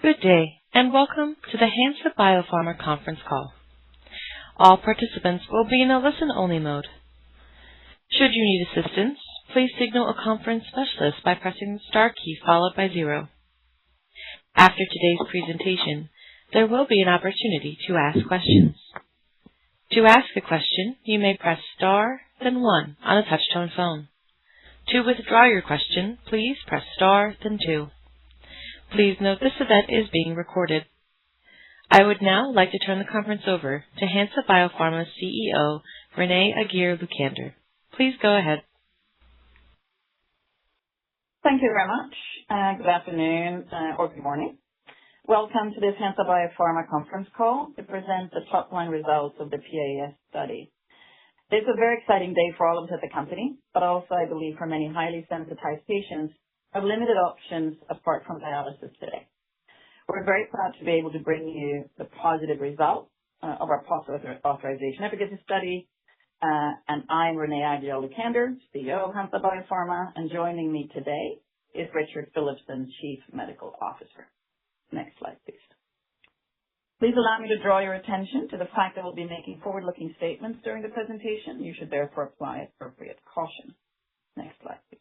Good day, and welcome to the Hansa Biopharma conference call. All participants will be in a listen-only mode. Should you need assistance, please signal a conference specialist by pressing the star key followed by 0. After today's presentation, there will be an opportunity to ask questions. To ask a question, you may press star, then 1 on a touch-tone phone. To withdraw your question, please press star, then 2. Please note this event is being recorded. I would now like to turn the conference over to Hansa Biopharma's CEO, Renée Aguiar-Lucander. Please go ahead. Thank you very much. Good afternoon or good morning. Welcome to this Hansa Biopharma conference call to present the top-line results of the PAES study. It's a very exciting day for all of us at the company, but also, I believe, for many highly sensitized patients who have limited options apart from dialysis today. We're very proud to be able to bring you the positive results of our post-authorization efficacy study. And I'm Renée Aguiar-Lucander, CEO of Hansa Biopharma, and joining me today is Richard Philipson, Chief Medical Officer. Next slide, please. Please allow me to draw your attention to the fact that we'll be making forward-looking statements during the presentation. You should therefore apply appropriate caution. Next slide, please.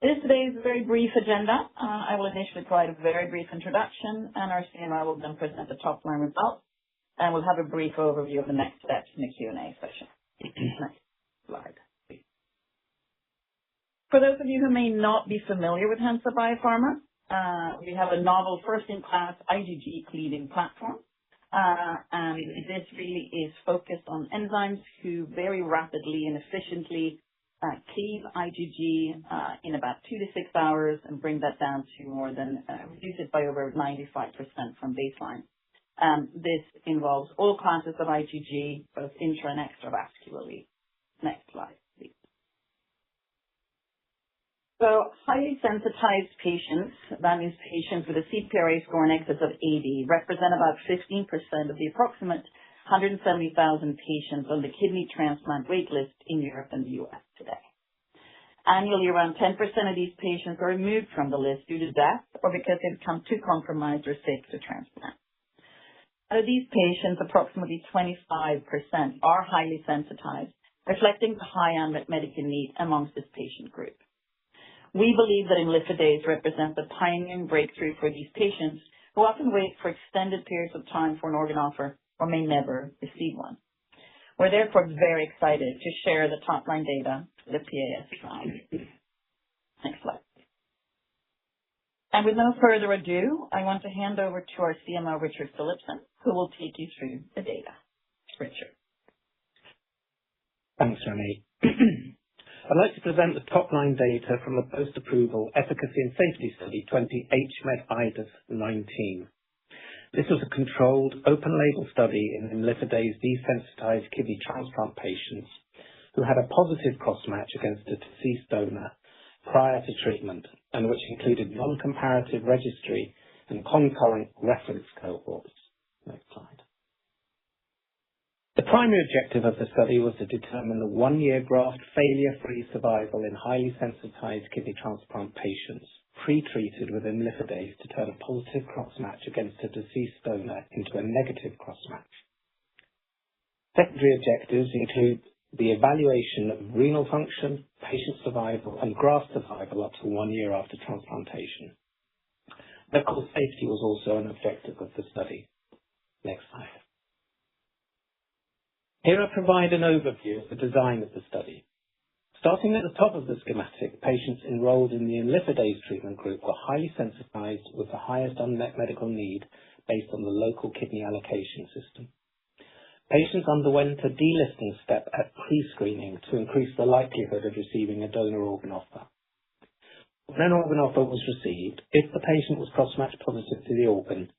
This today's very brief agenda. I will initially provide a very brief introduction, and our CMO will then present the top-line results, and we'll have a brief overview of the next steps in the Q&A session. Next slide, please. For those of you who may not be familiar with Hansa Biopharma, we have a novel first-in-class IgG cleaving platform, and this really is focused on enzymes who very rapidly and efficiently cleave IgG in about 2 to 6 hours and bring that down to reduce it by over 95% from baseline. This involves all classes of IgG, both intra and extravascularly. Next slide, please. So highly sensitized patients, that means patients with a CPRA score in excess of 80, represent about 15% of the approximate 170,000 patients on the kidney transplant waitlist in Europe and the U.S. today. Annually, around 10% of these patients are removed from the list due to death or because they become too compromised or sick to transplant. Out of these patients, approximately 25% are highly sensitized, reflecting the high unmet medical need amongst this patient group. We believe that imlifidase represents a pioneering breakthrough for these patients who often wait for extended periods of time for an organ offer or may never receive one. We're therefore very excited to share the top-line data for the PAES trial. Next slide. And with no further ado, I want to hand over to our CMO, Richard Philipson, who will take you through the data. Richard. Thanks, Renée. I'd like to present the top-line data from the post-approval efficacy and safety study 20-HMED-IDES-19. This was a controlled, open-label study in imlifidase desensitized kidney transplant patients who had a positive cross-match against a deceased donor prior to treatment, and which included non-comparative registry and concurrent reference cohorts. Next slide. The primary objective of the study was to determine the 1-year graft failure-free survival in highly sensitized kidney transplant patients pre-treated with imlifidase to turn a positive cross-match against a deceased donor into a negative cross-match. Secondary objectives include the evaluation of renal function, patient survival, and graft survival up to 1 year after transplantation. Medical safety was also an objective of the study. Next slide. Here I provide an overview of the design of the study. Starting at the top of the schematic, patients enrolled in the imlifidase treatment group were highly sensitized with the highest unmet medical need based on the local kidney allocation system. Patients underwent a delisting step at pre-screening to increase the likelihood of receiving a donor organ offer. When an organ offer was received, if the patient was cross-match positive to the organ,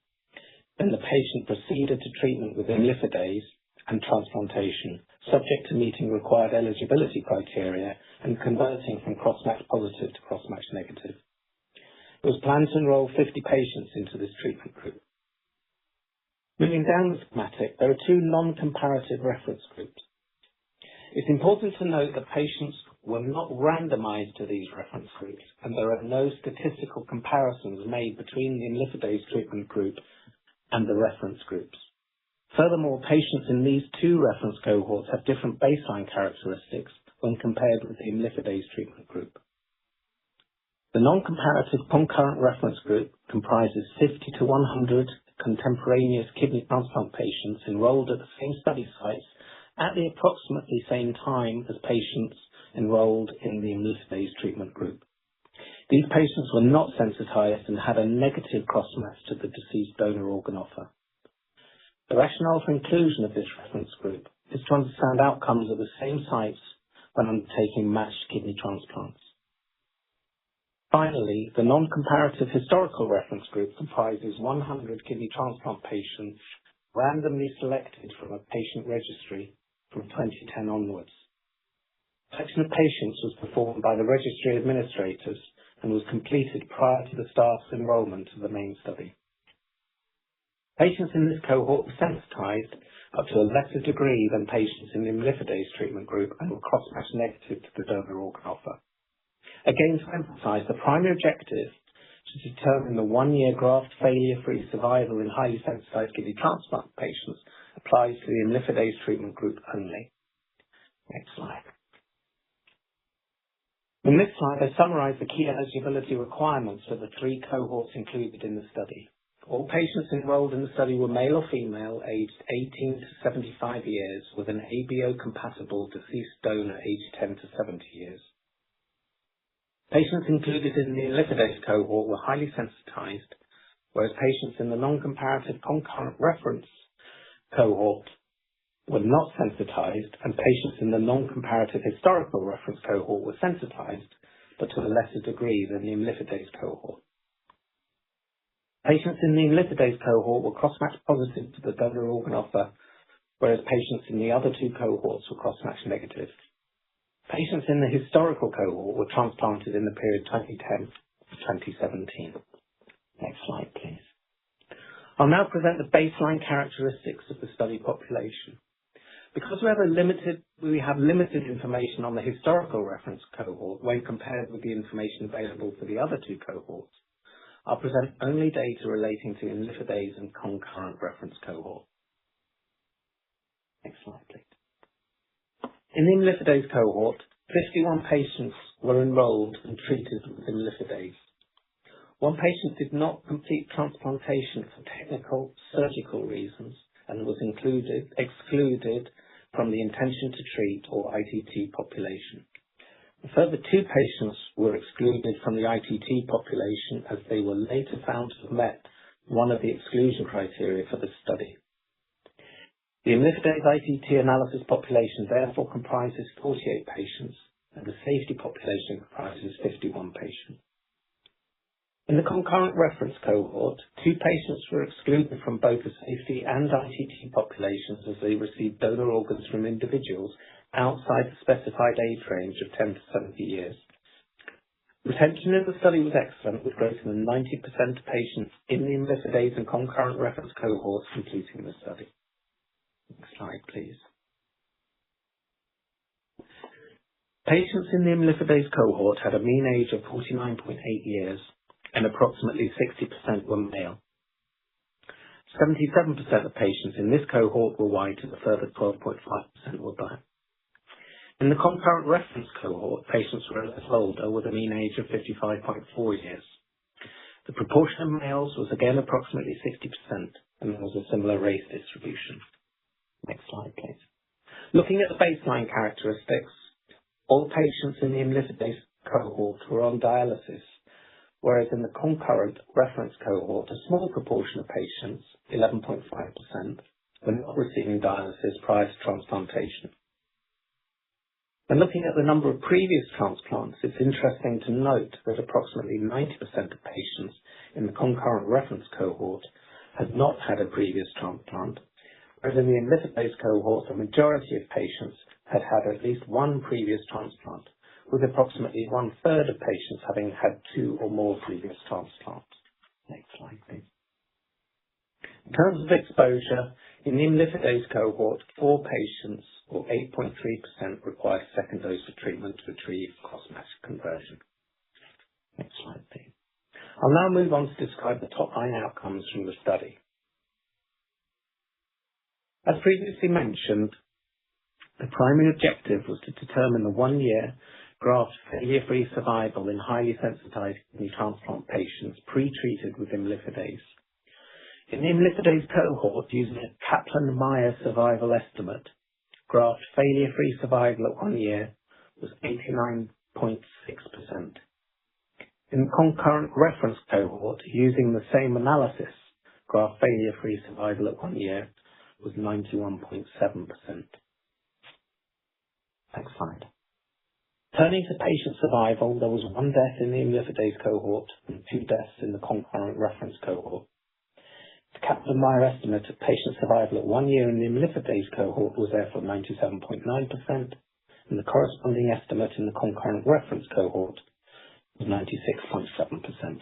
then the patient proceeded to treatment with imlifidase and transplantation, subject to meeting required eligibility criteria and converting from cross-match positive to cross-match negative. It was planned to enroll 50 patients into this treatment group. Moving down the schematic, there are 2 non-comparative reference groups. It's important to note that patients were not randomized to these reference groups, and there are no statistical comparisons made between the imlifidase treatment group and the reference groups. Furthermore, patients in these two reference cohorts have different baseline characteristics when compared with the imlifidase treatment group. The non-comparative concurrent reference group comprises 50 to 100 contemporaneous kidney transplant patients enrolled at the same study sites at the approximately same time as patients enrolled in the imlifidase treatment group. These patients were not sensitized and had a negative cross-match to the deceased donor organ offer. The rationale for inclusion of this reference group is to understand outcomes at the same sites when undertaking matched kidney transplants. Finally, the non-comparative historical reference group comprises 100 kidney transplant patients randomly selected from a patient registry from 2010 onwards. Selection of patients was performed by the registry administrators and was completed prior to the staff's enrollment of the main study. Patients in this cohort were sensitized up to a lesser degree than patients in the imlifidase treatment group and were cross-match negative to the donor organ offer. Again, to emphasize, the primary objective to determine the 1-year graft failure-free survival in highly sensitized kidney transplant patients applies to the imlifidase treatment group only. Next slide. In this slide, I summarize the key eligibility requirements for the 3 cohorts included in the study. All patients enrolled in the study were male or female, aged 18 to 75 years, with an ABO-compatible deceased donor aged 10 to 70 years. Patients included in the imlifidase cohort were highly sensitized, whereas patients in the non-comparative concurrent reference cohort were not sensitized, and patients in the non-comparative historical reference cohort were sensitized, but to a lesser degree than the imlifidase cohort. Patients in the imlifidase cohort were cross-match positive to the donor organ offer, whereas patients in the other 2 cohorts were cross-match negative. Patients in the historical cohort were transplanted in the period 2010 to 2017. Next slide, please. I'll now present the baseline characteristics of the study population. Because we have limited information on the historical reference cohort when compared with the information available for the other 2 cohorts, I'll present only data relating to imlifidase and concurrent reference cohort. Next slide, please. In the imlifidase cohort, 51 patients were enrolled and treated with imlifidase. 1 patient did not complete transplantation for technical surgical reasons and was excluded from the intention to treat or ITT population. A further 2 patients were excluded from the ITT population as they were later found to have met one of the exclusion criteria for the study. The imlifidase ITT analysis population therefore comprises 48 patients, and the safety population comprises 51 patients. In the concurrent reference cohort, 2 patients were excluded from both the safety and ITT populations as they received donor organs from individuals outside the specified age range of 10 to 70 years. Retention in the study was excellent, with greater than 90% of patients in the imlifidase and concurrent reference cohorts completing the study. Next slide, please. Patients in the imlifidase cohort had a mean age of 49.8 years, and approximately 60% were male. 77% of patients in this cohort were white, and a further 12.5% were black. In the concurrent reference cohort, patients were less older, with a mean age of 55.4 years. The proportion of males was again approximately 60%, and there was a similar race distribution. Next slide, please. Looking at the baseline characteristics, all patients in the imlifidase cohort were on dialysis, whereas in the concurrent reference cohort, a small proportion of patients, 11.5%, were not receiving dialysis prior to transplantation. When looking at the number of previous transplants, it's interesting to note that approximately 90% of patients in the concurrent reference cohort had not had a previous transplant, whereas in the imlifidase cohort, the majority of patients had had at least 1 previous transplant, with approximately 1/3 of patients having had 2 or more previous transplants. Next slide, please. In terms of exposure, in the imlifidase cohort, 4 patients or 8.3% require second dose of treatment to achieve cosmetic conversion. Next slide, please. I'll now move on to describe the top-line outcomes from the study. As previously mentioned, the primary objective was to determine the 1-year graft failure-free survival in highly sensitized kidney transplant patients pre-treated with imlifidase. In the imlifidase cohort, using a Kaplan-Meier survival estimate, graft failure-free survival at 1 year was 89.6%. In the concurrent reference cohort, using the same analysis, graft failure-free survival at 1 year was 91.7%. Next slide. Turning to patient survival, there was 1 death in the imlifidase cohort and 2 deaths in the concurrent reference cohort. The Kaplan-Meier estimate of patient survival at 1 year in the imlifidase cohort was therefore 97.9%, and the corresponding estimate in the concurrent reference cohort was 96.7%.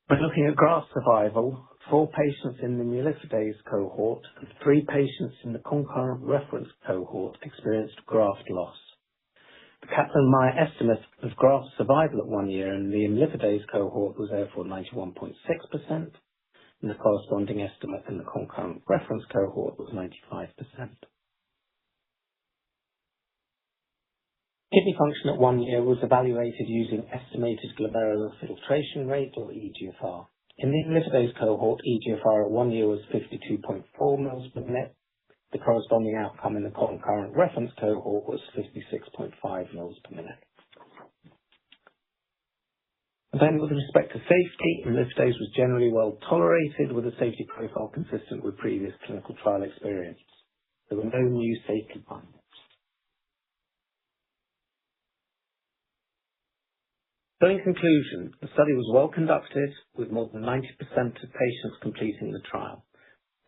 When looking at graft survival, 4 patients in the imlifidase cohort and 3 patients in the concurrent reference cohort experienced graft loss. The Kaplan-Meier estimate of graft survival at 1 year in the imlifidase cohort was therefore 91.6%, and the corresponding estimate in the concurrent reference cohort was 95%. Kidney function at 1 year was evaluated using estimated glomerular filtration rate, or eGFR. In the imlifidase cohort, eGFR at 1 year was 52.4 mL per minute. The corresponding outcome in the concurrent reference cohort was 56.5 mL per minute. Then, with respect to safety, imlifidase was generally well tolerated with a safety profile consistent with previous clinical trial experience. There were no new safety findings. So in conclusion, the study was well conducted with more than 90% of patients completing the trial.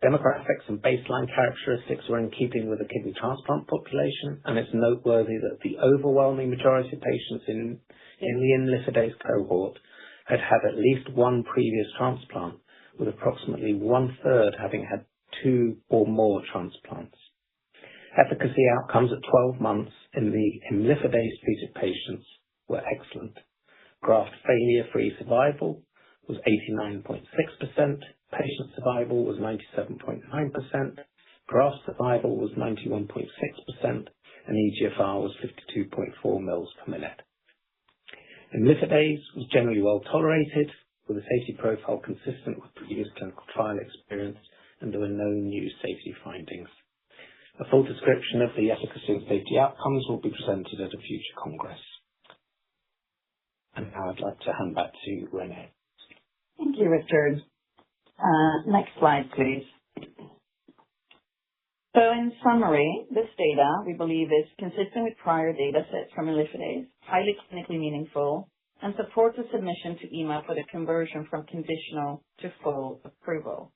Demographics and baseline characteristics were in keeping with the kidney transplant population, and it's noteworthy that the overwhelming majority of patients in the imlifidase cohort had had at least 1 previous transplant, with approximately 1/3 having had 2 or more transplants. Efficacy outcomes at 12 months in the imlifidase-treated patients were excellent. Graft failure-free survival was 89.6%, patient survival was 97.9%, graft survival was 91.6%, and eGFR was 52.4 mL per minute. Imlifidase was generally well tolerated, with a safety profile consistent with previous clinical trial experience, and there were no new safety findings. A full description of the efficacy and safety outcomes will be presented at a future congress. And now I'd like to hand back to Renee. Thank you, Richard. Next slide, please. So in summary, this data, we believe, is consistent with prior data sets from imlifidase, highly clinically meaningful, and supports a submission to EMA for the conversion from conditional to full approval.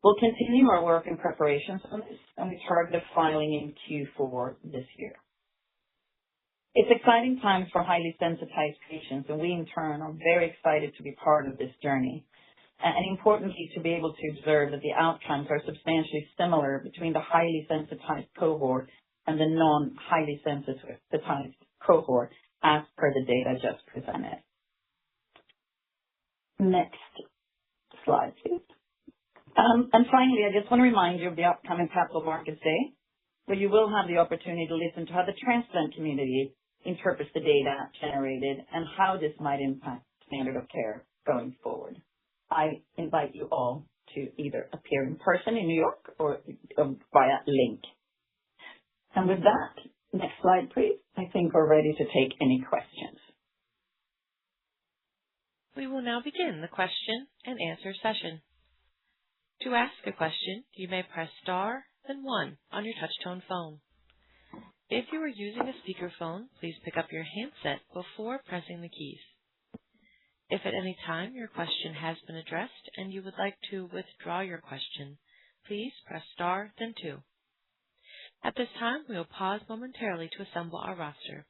We'll continue our work in preparations on this, and we target a filing in Q4 this year. It's exciting times for highly sensitized patients, and we in turn are very excited to be part of this journey. And importantly, to be able to observe that the outcomes are substantially similar between the highly sensitized cohort and the non-highly sensitized cohort as per the data just presented. Next slide, please. And finally, I just want to remind you of the upcoming Capital Markets Day, where you will have the opportunity to listen to how the transplant community interprets the data generated and how this might impact standard of care going forward. I invite you all to either appear in person in New York or via link. And with that, next slide, please. I think we're ready to take any questions. We will now begin the question and answer session. To ask a question, you may press star, then 1 on your touch-tone phone. If you are using a speakerphone, please pick up your handset before pressing the keys. If at any time your question has been addressed and you would like to withdraw your question, please press star, then 2. At this time, we will pause momentarily to assemble our roster.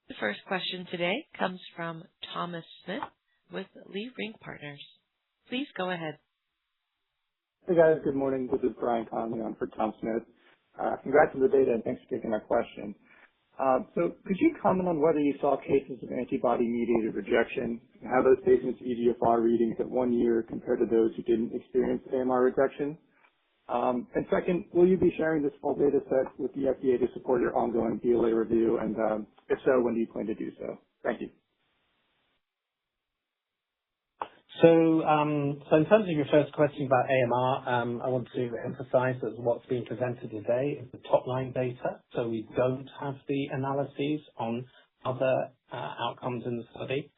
The first question today comes from Thomas Smith with Leerink Partners. Please go ahead. Hey guys, good morning. This is Brian Conley on for Tom Smith. Congrats on the data and thanks for taking our question. So could you comment on whether you saw cases of antibody-mediated rejection and how those patients' EGFR readings at 1 year compared to those who didn't experience AMR rejection? And second, will you be sharing this full data set with the FDA to support your ongoing BLA review? And if so, when do you plan to do so? Thank you. So in terms of your first question about AMR, I want to emphasize that what's being presented today is the top-line data. So we don't have the analyses on other outcomes in the study,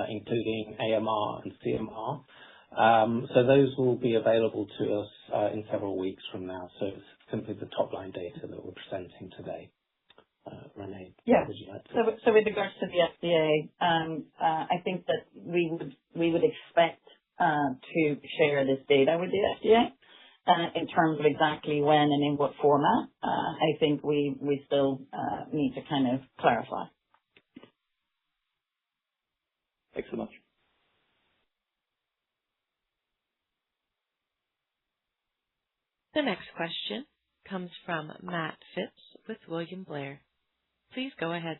including AMR and CMR. So those will be available to us in several weeks from now. So it's simply the top-line data that we're presenting today. Renee, would you like to? So with regards to the FDA, I think that we would expect to share this data with the FDA in terms of exactly when and in what format. I think we still need to kind of clarify. Thanks so much. The next question comes from Matt Phipps with William Blair. Please go ahead.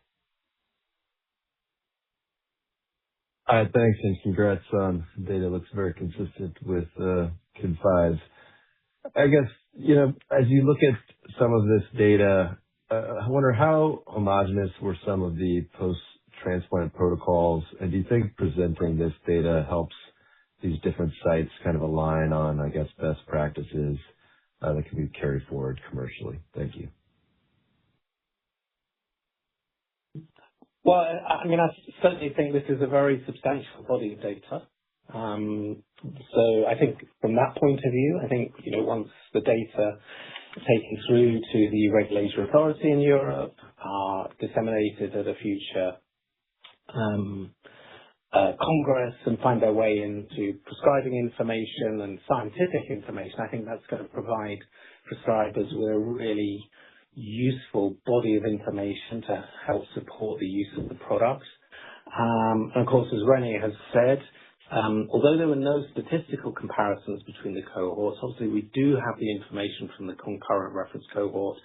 Hi, thanks, and congrats on the data. Looks very consistent with KIN5. I guess, as you look at some of this data, I wonder how homogeneous were some of the post-transplant protocols, and do you think presenting this data helps these different sites kind of align on, I guess, best practices that can be carried forward commercially? Thank you. Well, I mean, I certainly think this is a very substantial body of data. So I think from that point of view, I think, once the data are taken through to the regulatory authority in Europe, are disseminated at a future Congress and find their way into prescribing information and scientific information, I think that's going to provide prescribers with a really useful body of information to help support the use of the product. And of course, as Renee has said, although there were no statistical comparisons between the cohorts, obviously we do have the information from the concurrent reference cohort,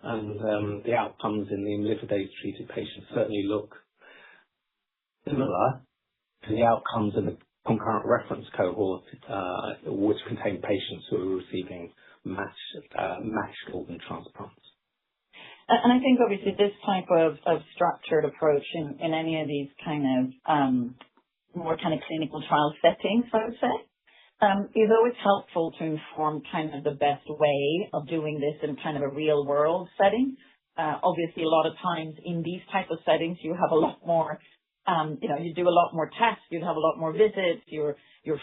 and the outcomes in the imlifidase-treated patients certainly look similar to the outcomes in the concurrent reference cohort, which contained patients who were receiving matched organ transplants. And I think obviously this type of structured approach in any of these kind of more kind of clinical trial settings, I would say, is always helpful to inform kind of the best way of doing this in kind of a real world setting. Obviously, a lot of times in these type of settings, you have a lot more, you do a lot more tests, you have a lot more visits, you're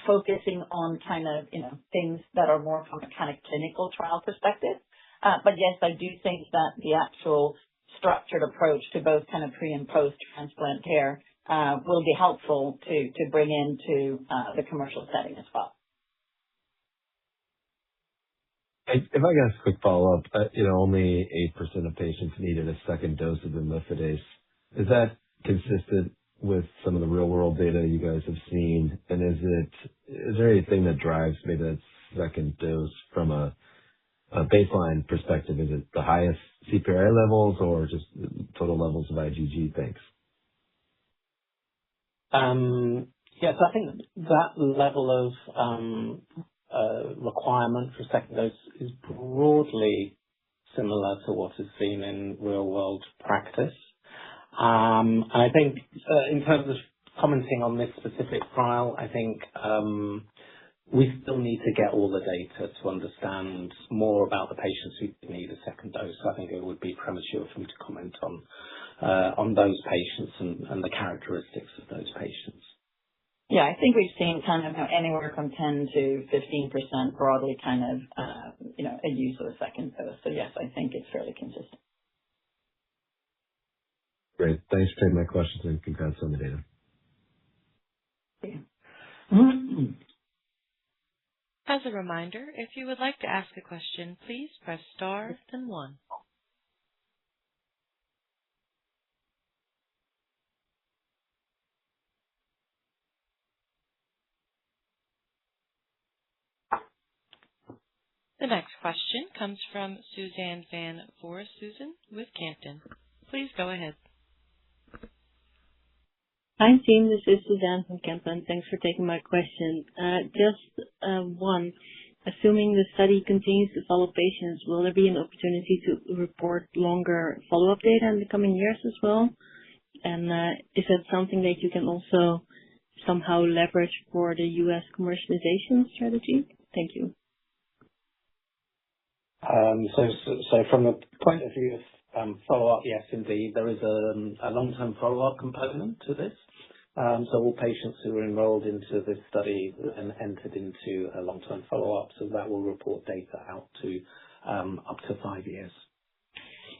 focusing on kind of, things that are more from a kind of clinical trial perspective. But yes, I do think that the actual structured approach to both kind of pre and post transplant care will be helpful to bring into the commercial setting as well. If I can ask a quick follow-up, only 8% of patients needed a second dose of imlifidase. Is that consistent with some of the real-world data you guys have seen? And is there anything that drives maybe that second dose from a baseline perspective? Is it the highest CPRA levels or just total levels of IgG? Thanks. Yes, I think that level of requirement for second dose is broadly similar to what is seen in real-world practice. And I think in terms of commenting on this specific trial, I think we still need to get all the data to understand more about the patients who need a second dose. I think it would be premature for me to comment on those patients and the characteristics of those patients. Yeah, I think we've seen kind of anywhere from 10 to 15% broadly kind of, a use of a second dose. So yes, I think it's fairly consistent. Great. Thanks for taking my questions and congrats on the data. Yeah. As a reminder, if you would like to ask a question, please press star, then 1. The next question comes from Suzanne van Voorsuizen with Kempen. Please go ahead. Hi, team. This is Suzanne from Kempen. Thanks for taking my question. Just one. Assuming the study continues to follow patients, will there be an opportunity to report longer follow-up data in the coming years as well? And is that something that you can also somehow leverage for the U.S. commercialization strategy? Thank you. So from the point of view of follow-up, yes, indeed, there is a long-term follow-up component to this. So all patients who were enrolled into this study and entered into a long-term follow-up, so that will report data out to up to 5 years.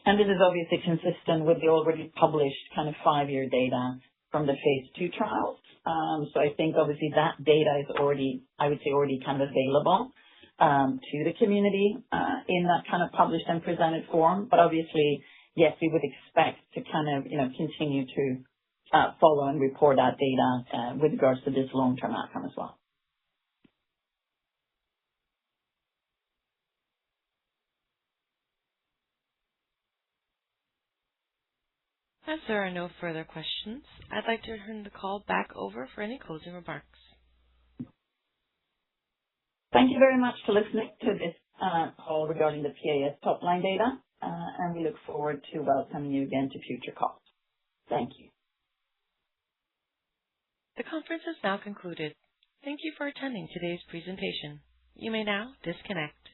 And this is obviously consistent with the already published kind of 5-year data from the phase 2 trials. So I think obviously that data is already, I would say, already kind of available to the community in that kind of published and presented form. But obviously, yes, we would expect to kind of, continue to follow and report that data with regards to this long-term outcome as well. As there are no further questions, I'd like to turn the call back over for any closing remarks. Thank you very much for listening to this call regarding the PAES Topline data, and we look forward to welcoming you again to future calls. Thank you. The conference is now concluded. Thank you for attending today's presentation. You may now disconnect.